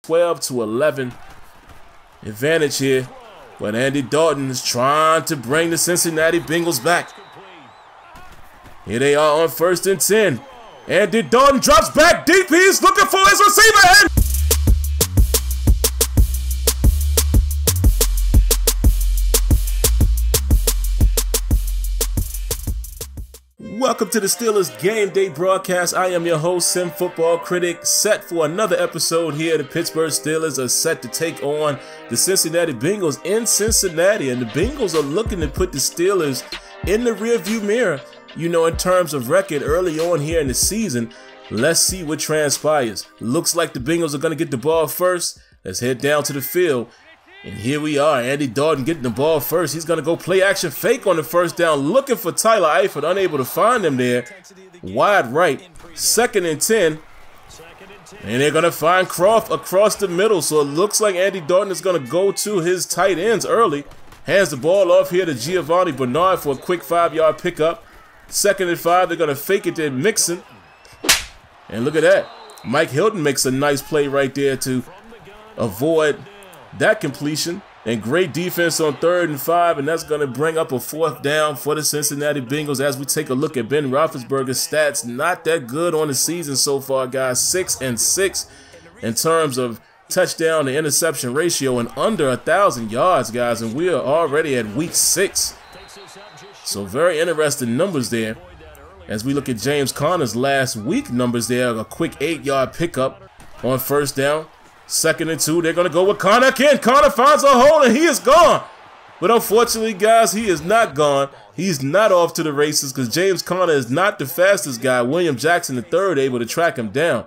12-11 advantage here. But Andy Dalton is trying to bring the Cincinnati Bengals back. Here they are on 1st and 10. Andy Dalton drops back deep. He's looking for his receiver. And welcome to the Steelers Game Day broadcast. I am your host, SimFBallCritic, set for another episode here. The Pittsburgh Steelers are set to take on the Cincinnati Bengals in Cincinnati, and the Bengals are looking to put the Steelers in the rearview mirror, you know, in terms of record early on here in the season. Let's see what transpires. Looks like the Bengals are going to get the ball first. Let's head down to the field. And here we are, Andy Dalton getting the ball first. He's going to go play action fake on the first down, looking for Tyler Eifert, unable to find him there. Wide right, 2nd and 10. And they're going to find Croft across the middle. So it looks like Andy Dalton is going to go to his tight ends early. Hands the ball off here to Giovanni Bernard for a quick 5-yard pickup. 2nd and 5, they're going to fake it to Mixon. And look at that. Mike Hilton makes a nice play right there to avoid that completion, and great defense on 3rd and 5, and that's going to bring up a 4th down for the Cincinnati Bengals as we take a look at Ben Roethlisberger's stats. Not that good on the season so far, guys. 6-6 in terms of touchdown to interception ratio and under 1,000 yards, guys, and we are already at week 6. So very interesting numbers there as we look at James Conner's last week numbers there. A quick 8-yard pickup on 1st down. 2nd and 2, they're going to go with Conner again. Conner finds a hole, and he is gone. But unfortunately, guys, he is not gone. He's not off to the races because James Conner is not the fastest guy. William Jackson III able to track him down.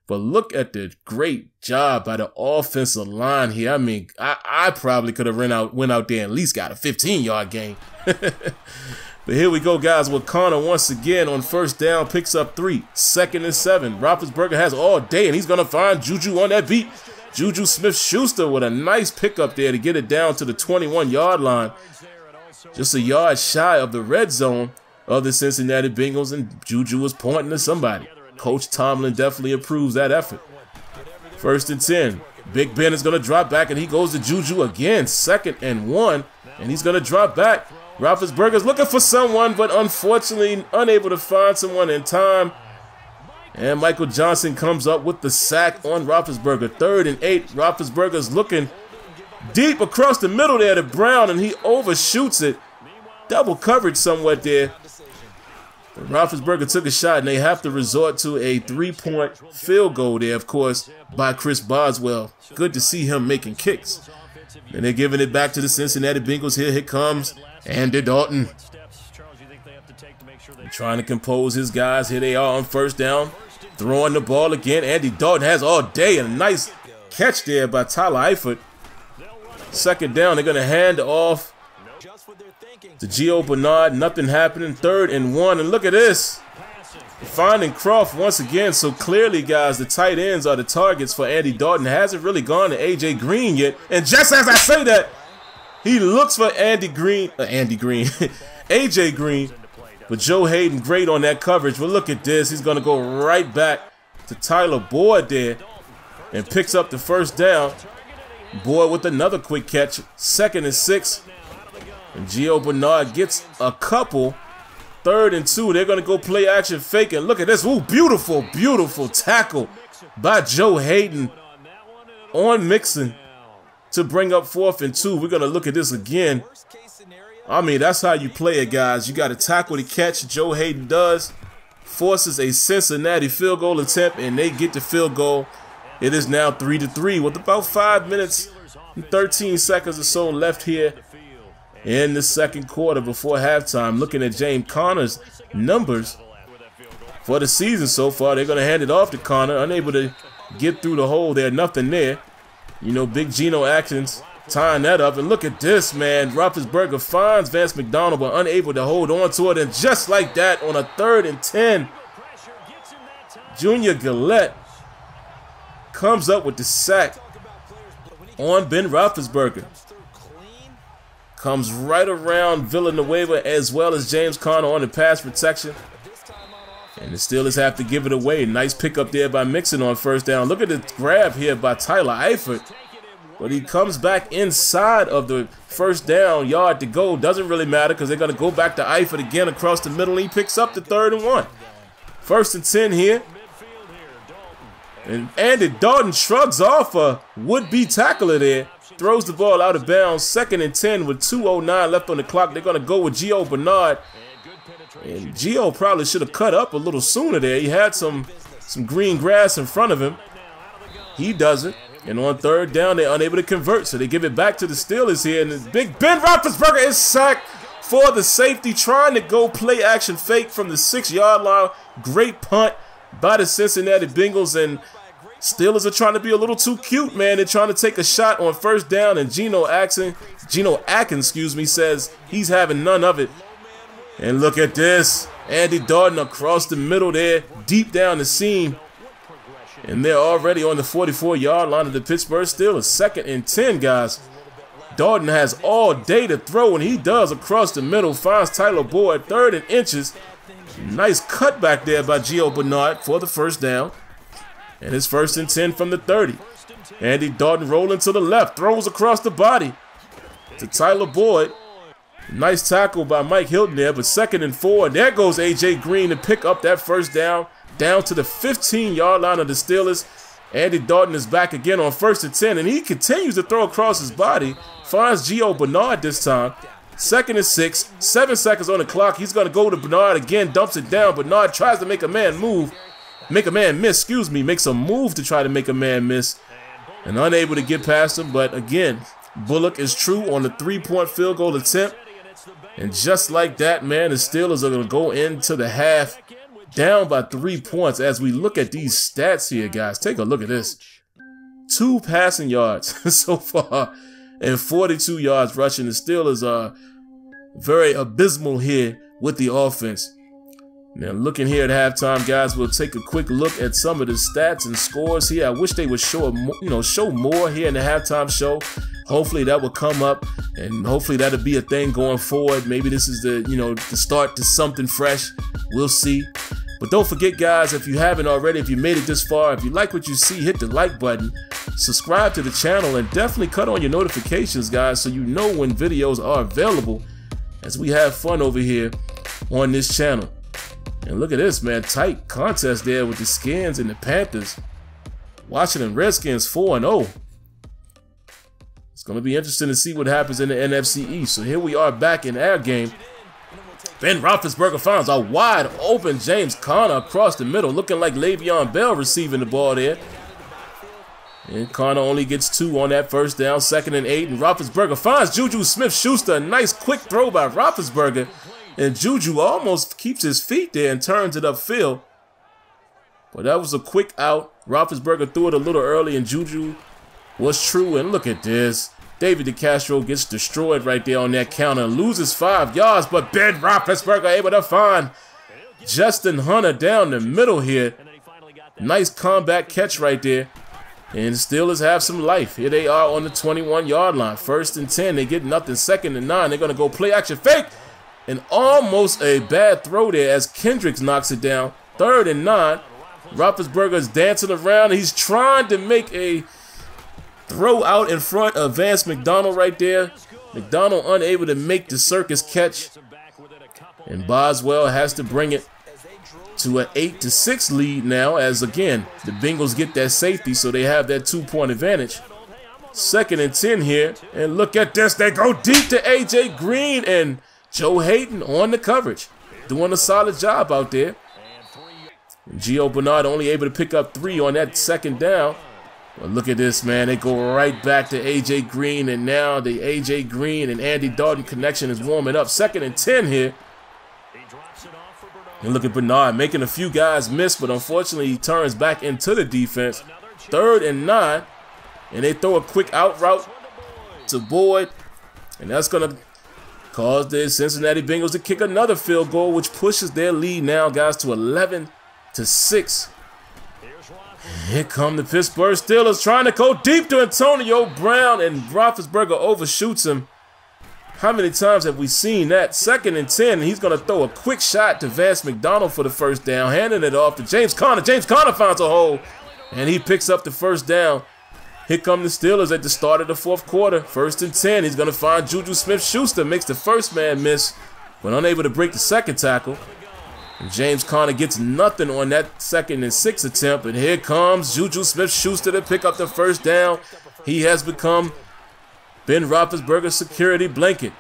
But look at the great job by the offensive line here. I mean, I probably could have went out there and at least got a 15-yard gain. But here we go, guys, with Conner once again on 1st down, picks up 3, 2nd and 7. Roethlisberger has all day, and he's going to find Juju on that beat. Juju Smith-Schuster with a nice pickup there to get it down to the 21-yard line. Just a yard shy of the red zone of the Cincinnati Bengals, and Juju was pointing to somebody. Coach Tomlin definitely approves that effort. 1st and 10. Big Ben is going to drop back, and he goes to Juju again. 2nd and 1, and he's going to drop back. Roethlisberger's looking for someone, but unfortunately unable to find someone in time. And Michael Johnson comes up with the sack on Roethlisberger. 3rd and 8. Roethlisberger's looking deep across the middle there to Brown, and he overshoots it. Double coverage somewhat there. But Roethlisberger took a shot, and they have to resort to a 3-point field goal there, of course, by Chris Boswell. Good to see him making kicks. And they're giving it back to the Cincinnati Bengals here. Here comes Andy Dalton. They're trying to compose his guys. Here they are on 1st down. Throwing the ball again. Andy Dalton has all day. And a nice catch there by Tyler Eifert. 2nd down. They're going to hand off to Gio Bernard. Nothing happening. 3rd and 1. And look at this. Finding Croft once again. So clearly, guys, the tight ends are the targets for Andy Dalton. Hasn't really gone to A.J. Green yet. And just as I say that, he looks for A.J. Green. But Joe Hayden great on that coverage. But look at this. He's going to go right back to Tyler Boyd there and picks up the 1st down. Boyd with another quick catch. 2nd and 6. And Gio Bernard gets a couple. 3rd and 2. They're going to go play action fake. And look at this. Ooh, beautiful, beautiful tackle by Joe Hayden on Mixon to bring up 4th and 2. We're going to look at this again. I mean, that's how you play it, guys. You got to tackle the catch. Joe Hayden does. Forces a Cincinnati field goal attempt, and they get the field goal. It is now 3-3 with about 5 minutes and 13 seconds or so left here in the 2nd quarter before halftime. Looking at James Conner's numbers for the season so far, they're going to hand it off to Conner. Unable to get through the hole there. Nothing there. You know, Big Geno Atkins tying that up. And look at this, man. Roethlisberger finds Vance McDonald, but unable to hold on to it. And just like that, on a 3rd and 10, Junior Gillette comes up with the sack on Ben Roethlisberger. Comes right around Villanueva as well as James Conner on the pass protection. And the Steelers have to give it away. Nice pickup there by Mixon on first down. Look at the grab here by Tyler Eifert. But he comes back inside of the first down, yard to go. Doesn't really matter because they're going to go back to Eifert again across the middle. He picks up the 3rd and 1. 1st and 10 here. And Andy Dalton shrugs off a would-be tackler there. Throws the ball out of bounds. 2nd and 10 with 2:09 left on the clock. They're going to go with Gio Bernard. And Gio probably should have cut up a little sooner there. He had some green grass in front of him. He doesn't. And on 3rd down, they're unable to convert. So they give it back to the Steelers here. And the big Ben Roethlisberger is sacked for the safety, trying to go play action fake from the 6-yard line. Great punt by the Cincinnati Bengals. And Steelers are trying to be a little too cute, man. They're trying to take a shot on 1st down. And Geno Atkins, says he's having none of it. And look at this. Andy Dalton across the middle there, deep down the seam. And they're already on the 44-yard line of the Pittsburgh Steelers. 2nd and 10, guys. Dalton has all day to throw, and he does across the middle. Finds Tyler Boyd, 3rd and inches. Nice cutback there by Gio Bernard for the 1st down. And it's 1st and 10 from the 30. Andy Dalton rolling to the left, throws across the body to Tyler Boyd. Nice tackle by Mike Hilton there, but 2nd and 4. And there goes A.J. Green to pick up that 1st down to the 15-yard line of the Steelers. Andy Dalton is back again on 1st and 10, and he continues to throw across his body. Finds Gio Bernard this time. 2nd and 6, 7 seconds on the clock. He's going to go to Bernard again, dumps it down. Bernard tries to make a man miss, makes a move to try to make a man miss, and unable to get past him. But again, Bullock is true on the 3-point field goal attempt. And just like that, man, the Steelers are going to go into the half down by 3 points. As we look at these stats here, guys, take a look at this. 2 passing yards so far and 42 yards rushing. The Steelers are very abysmal here with the offense. Now, looking here at halftime, guys, we'll take a quick look at some of the stats and scores here. I wish they would show more here in the halftime show. Hopefully that will come up, and hopefully that'll be a thing going forward. Maybe this is the start to something fresh. We'll see. But don't forget, guys, if you haven't already, if you made it this far, if you like what you see, hit the like button, subscribe to the channel, and definitely cut on your notifications, guys, so you know when videos are available, as we have fun over here on this channel. And look at this, man. Tight contest there with the Skins and the Panthers. Washington Redskins 4-0. It's going to be interesting to see what happens in the NFC East. So here we are back in our game. Ben Roethlisberger finds a wide open James Conner across the middle, looking like Le'Veon Bell receiving the ball there. And Conner only gets 2 on that 1st down, 2nd and 8. And Roethlisberger finds Juju Smith-Schuster. A nice quick throw by Roethlisberger. And Juju almost keeps his feet there and turns it upfield. But that was a quick out. Roethlisberger threw it a little early, and Juju was true. And look at this. David DeCastro gets destroyed right there on that counter. Loses 5 yards, but Ben Roethlisberger able to find Justin Hunter down the middle here. Nice comeback catch right there. And the Steelers have some life. Here they are on the 21-yard line. 1st and 10. They get nothing. 2nd and 9. They're going to go play action fake. And almost a bad throw there as Kendricks knocks it down. 3rd and 9. Roethlisberger's dancing around. He's trying to make a throw out in front of Vance McDonald right there. McDonald unable to make the circus catch. And Boswell has to bring it to an 8-6 lead now, as again, the Bengals get that safety, so they have that 2-point advantage. 2nd and 10 here. And look at this. They go deep to A.J. Green, and Joe Hayden on the coverage, doing a solid job out there. And Gio Bernard only able to pick up 3 on that 2nd down. But look at this, man. They go right back to A.J. Green, and now the A.J. Green and Andy Dalton connection is warming up. 2nd and 10 here. And look at Bernard making a few guys miss, but unfortunately he turns back into the defense. 3rd and 9. And they throw a quick out route to Boyd. And that's going to cause the Cincinnati Bengals to kick another field goal, which pushes their lead now, guys, to 11-6. Here come the Pittsburgh Steelers trying to go deep to Antonio Brown, and Roethlisberger overshoots him. How many times have we seen that? 2nd and 10, and he's going to throw a quick shot to Vance McDonald for the first down, handing it off to James Conner. James Conner finds a hole, and he picks up the first down. Here come the Steelers at the start of the 4th quarter. 1st and 10, he's going to find Juju Smith-Schuster, makes the first man miss, but unable to break the 2nd tackle. And James Conner gets nothing on that 2nd and 6 attempt, and here comes Juju Smith-Schuster to pick up the first down. He has become Ben Roethlisberger's security blanket.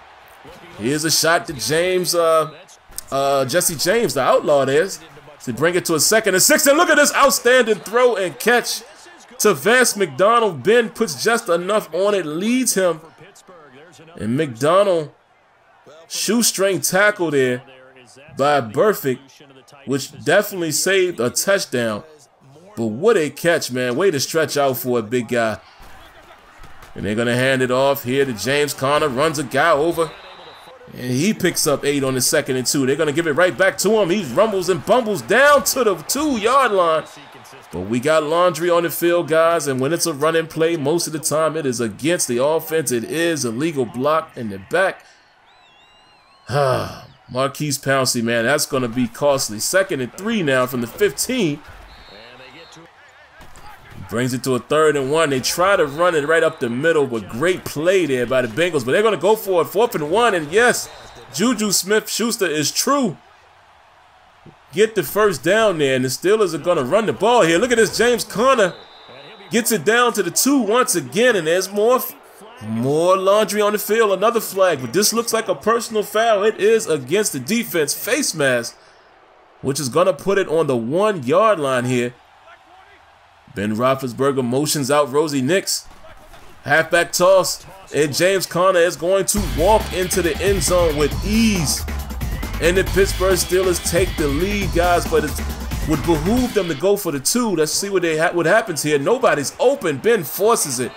Here's a shot to James, Jesse James, the outlaw there, to bring it to a 2nd and 6. And look at this outstanding throw and catch to Vance McDonald. Ben puts just enough on it, leads him. And McDonald, shoestring tackle there by Burfict, which definitely saved a touchdown. But what a catch, man. Way to stretch out for a big guy. And they're going to hand it off here to James Conner. Runs a guy over. And he picks up 8 on the 2nd and 2. They're going to give it right back to him. He rumbles and bumbles down to the 2-yard line. But we got laundry on the field, guys. And when it's a running play, most of the time it is against the offense. It is a legal block in the back. Marquise Pouncey, man, that's going to be costly. 2nd and 3 now from the 15. Brings it to a 3rd and 1. They try to run it right up the middle, but great play there by the Bengals. But they're going to go for it. 4th and 1. And yes, Juju Smith-Schuster is true. Get the first down there, and the Steelers are going to run the ball here. Look at this. James Conner gets it down to the 2 once again, and there's more laundry on the field. Another flag, but this looks like a personal foul. It is against the defense face mask, which is going to put it on the 1-yard line here. Ben Roethlisberger motions out Rosie Nix. Halfback toss. And James Conner is going to walk into the end zone with ease. And the Pittsburgh Steelers take the lead, guys. But it would behoove them to go for the 2. Let's see what happens here. Nobody's open. Ben forces it.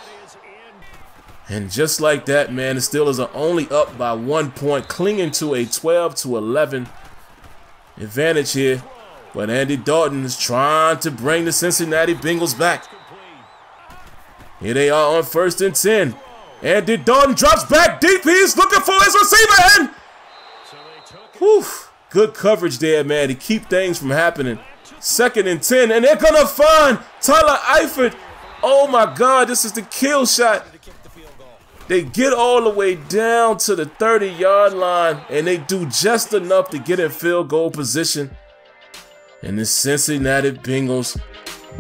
And just like that, man, the Steelers are only up by 1 point, clinging to a 12-11 advantage here. But Andy Dalton is trying to bring the Cincinnati Bengals back. Here they are on 1st and 10. Andy Dalton drops back deep. He's looking for his receiver. And whew, good coverage there, man, to keep things from happening. 2nd and 10. And they're going to find Tyler Eifert. Oh, my God. This is the kill shot. They get all the way down to the 30-yard line. And they do just enough to get in field goal position. And the Cincinnati Bengals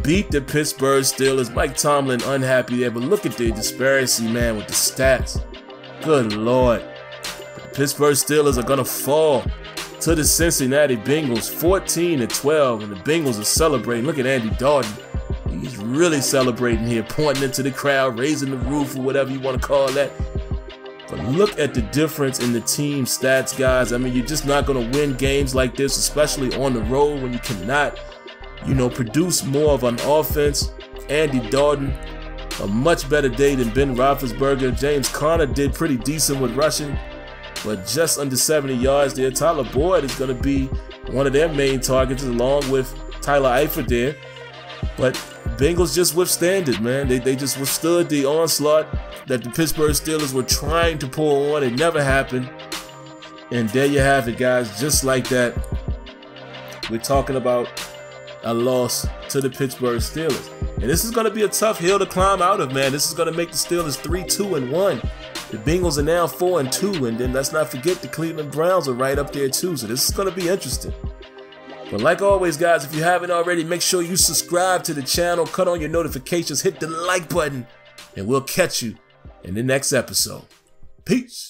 beat the Pittsburgh Steelers. Mike Tomlin unhappy there, but look at the disparity, man, with the stats. Good Lord. The Pittsburgh Steelers are going to fall to the Cincinnati Bengals 14-12, and the Bengals are celebrating. Look at Andy Dalton. He's really celebrating here, pointing into the crowd, raising the roof, or whatever you want to call that. But look at the difference in the team stats, guys. I mean, you're just not going to win games like this, especially on the road when you cannot, produce more of an offense. Andy Dalton, a much better day than Ben Roethlisberger. James Conner did pretty decent with rushing, but just under 70 yards there. Tyler Boyd is going to be one of their main targets along with Tyler Eifert there. But Bengals just withstand it, man. They just withstood the onslaught that the Pittsburgh Steelers were trying to pull on. It never happened. And there you have it, guys. Just like that, we're talking about a loss to the Pittsburgh Steelers. And this is going to be a tough hill to climb out of, man. This is going to make the Steelers 3-2-1. The Bengals are now 4-2. And then let's not forget the Cleveland Browns are right up there too. So this is going to be interesting. But like always, guys, if you haven't already, make sure you subscribe to the channel, cut on your notifications, hit the like button, and we'll catch you in the next episode. Peace.